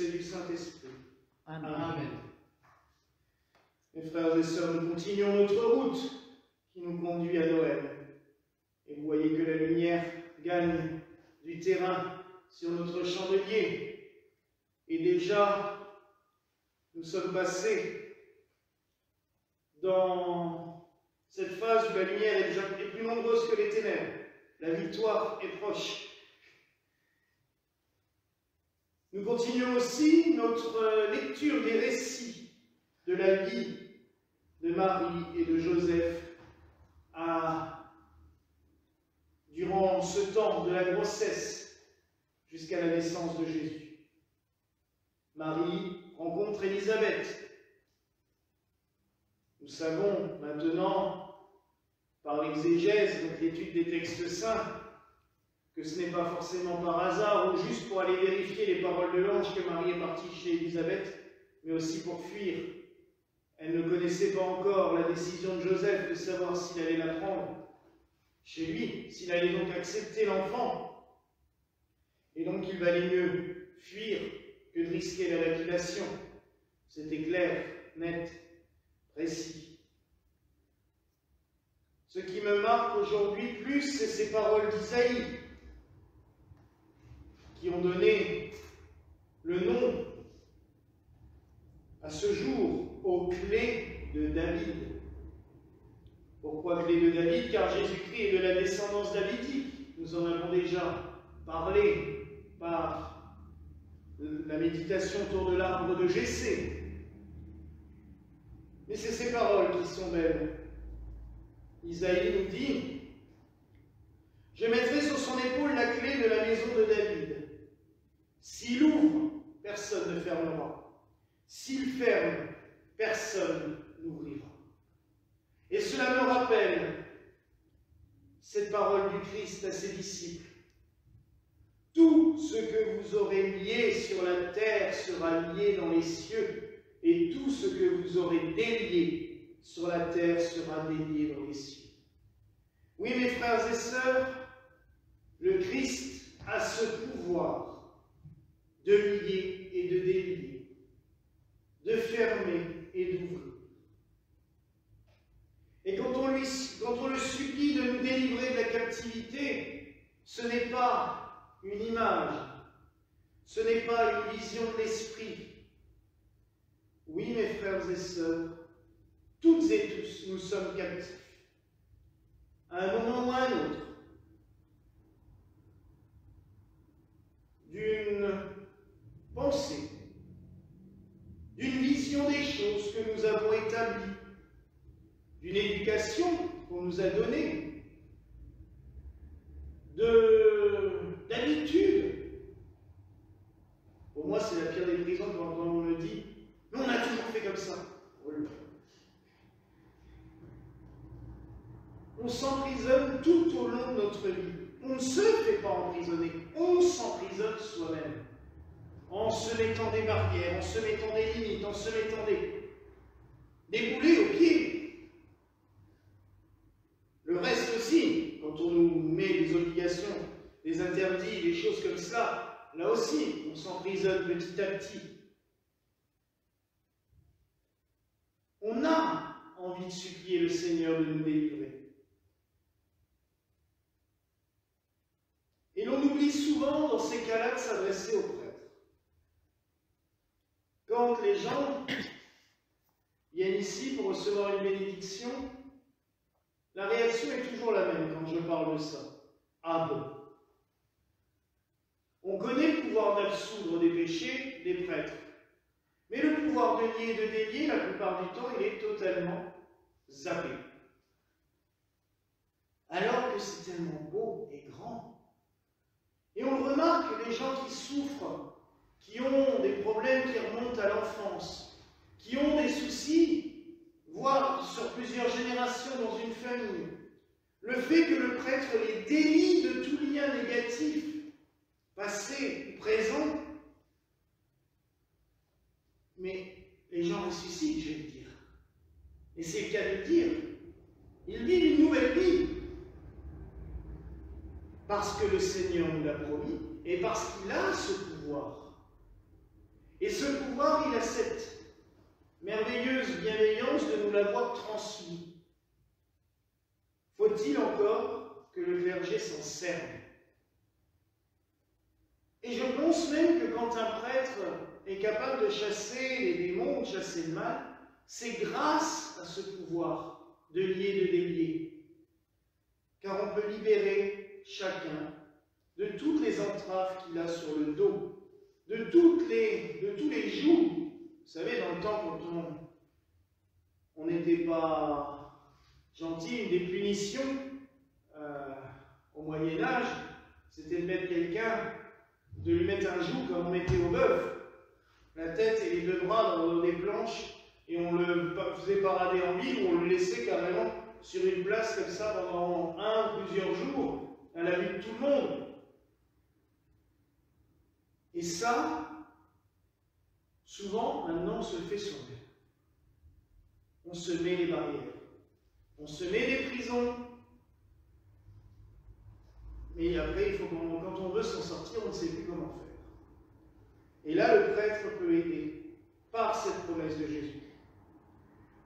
Fils et du Saint-Esprit. Amen. Amen. Mes frères et sœurs, nous continuons notre route qui nous conduit à Noël. Et vous voyez que la lumière gagne du terrain sur notre chandelier. Et déjà, nous sommes passés dans cette phase où la lumière est déjà plus nombreuse que les ténèbres. La victoire est proche. Nous continuons aussi notre lecture des récits de la vie de Marie et de Joseph durant ce temps de la grossesse jusqu'à la naissance de Jésus. Marie rencontre Élisabeth. Nous savons maintenant, par l'exégèse, donc l'étude des textes saints, que ce n'est pas forcément par hasard ou juste pour aller vérifier les paroles de l'ange que Marie est partie chez Élisabeth, mais aussi pour fuir. Elle ne connaissait pas encore la décision de Joseph de savoir s'il allait la prendre chez lui, s'il allait donc accepter l'enfant. Et donc il valait mieux fuir que de risquer la lapidation. C'était clair, net, précis. Ce qui me marque aujourd'hui plus, c'est ces paroles d'Isaïe, qui ont donné le nom à ce jour aux clés de David. Pourquoi clés de David? Car Jésus-Christ est de la descendance davidique. Nous en avons déjà parlé par la méditation autour de l'arbre de Jessé. Mais c'est ces paroles qui sont belles. Isaïe nous dit: je mettrai sur son épaule la clé de la maison de David. S'il ouvre, personne ne fermera. S'il ferme, personne n'ouvrira. Et cela me rappelle cette parole du Christ à ses disciples. Tout ce que vous aurez lié sur la terre sera lié dans les cieux, et tout ce que vous aurez délié sur la terre sera délié dans les cieux. Oui, mes frères et sœurs, le Christ a ce pouvoir de lier et de délier, de fermer et d'ouvrir. Et quand on le supplie de nous délivrer de la captivité, ce n'est pas une image, ce n'est pas une vision de l'esprit. Oui, mes frères et sœurs, toutes et tous, nous sommes captifs, à un moment ou à un autre, d'une pensée, d'une vision des choses que nous avons établies, d'une éducation qu'on nous a donnée, d'habitude. Pour moi, c'est la pire des prisons quand on me dit « mais on a toujours fait comme ça ». On s'emprisonne tout au long de notre vie. On ne se fait pas emprisonner, on s'emprisonne soi-même. En se mettant des barrières, en se mettant des limites, en se mettant des boulets aux pieds. Le reste aussi, quand on nous met des obligations, des interdits, des choses comme cela, là aussi, on s'emprisonne petit à petit. On a envie de supplier le Seigneur de nous délivrer. Et l'on oublie souvent, dans ces cas-là, de s'adresser aux prêtres. Quand les gens viennent ici pour recevoir une bénédiction, la réaction est toujours la même quand je parle de ça. Ah bon? On connaît le pouvoir d'absoudre des péchés des prêtres. Mais le pouvoir de nier et de délier, la plupart du temps, il est totalement zappé. Alors que c'est tellement beau et grand. Et on le remarque, les gens qui souffrent, qui ont des problèmes qui remontent à l'enfance, qui ont des soucis, voire sur plusieurs générations dans une famille, le fait que le prêtre les délie de tout lien négatif, passé ou présent, mais les gens ressuscitent, je vais le dire. Et c'est le cas de le dire. Ils vivent une nouvelle vie. Parce que le Seigneur nous l'a promis et parce qu'il a ce pouvoir. Et ce pouvoir, il a cette merveilleuse bienveillance de nous l'avoir transmis. Faut-il encore que le clergé s'en serve? Et je pense même que quand un prêtre est capable de chasser les démons, de chasser le mal, c'est grâce à ce pouvoir de lier, de délier. Car on peut libérer chacun de toutes les entraves qu'il a sur le dos, de tous les jougs. Vous savez, dans le temps, quand on n'était pas gentil, une des punitions au Moyen-Âge, c'était de mettre quelqu'un, de lui mettre un joug comme on mettait au bœuf, la tête et les deux bras dans des planches, et on le faisait parader en ville, ou on le laissait carrément sur une place comme ça pendant un ou plusieurs jours, à la vue de tout le monde. Et ça, souvent, maintenant, on se le fait soi-même. On se met les barrières. On se met des prisons. Mais après, quand on veut s'en sortir, on ne sait plus comment faire. Et là, le prêtre peut aider par cette promesse de Jésus.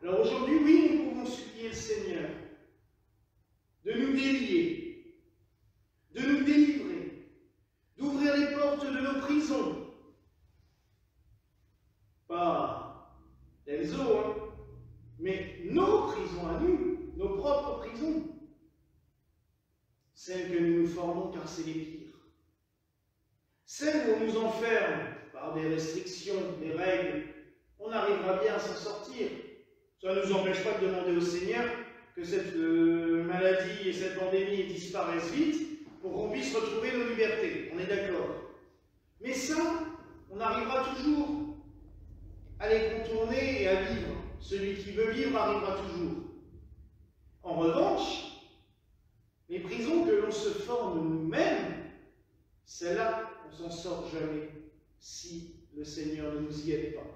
Alors aujourd'hui, oui, nous pouvons supplier le Seigneur de nous délier, de nous délivrer, d'ouvrir les portes de nos prisons. Pas d'Elzo, mais nos prisons à nous, nos propres prisons. Celles que nous nous formons car c'est les pires. Celles où on nous enferme par des restrictions, des règles, on arrivera bien à s'en sortir. Ça ne nous empêche pas de demander au Seigneur que cette maladie et cette pandémie disparaissent vite pour qu'on puisse retrouver nos libertés. On est d'accord. Mais ça, on arrivera toujours à les contourner et à vivre. Celui qui veut vivre arrivera toujours. En revanche, les prisons que l'on se forme nous-mêmes, celles-là, on ne s'en sort jamais si le Seigneur ne nous y aide pas.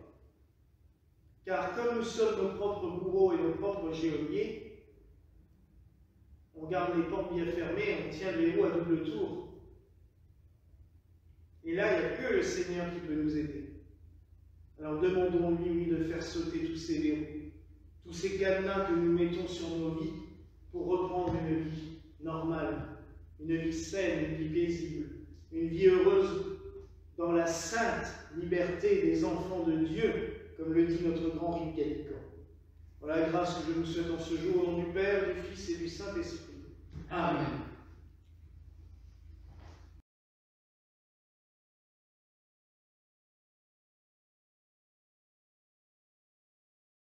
Car comme nous sommes nos propres bourreaux et nos propres geôliers, on garde les portes bien fermées, on tient le verrou à double tour. Et là, il n'y a que le Seigneur qui peut nous aider. Alors demandons-lui, oui, de faire sauter tous ces verrous, tous ces cadenas que nous mettons sur nos vies pour reprendre une vie normale, une vie saine, une vie paisible, une vie heureuse dans la sainte liberté des enfants de Dieu, comme le dit notre grand Rite Gallican. Voilà la grâce que je vous souhaite en ce jour, au nom du Père, du Fils et du Saint-Esprit. Amen.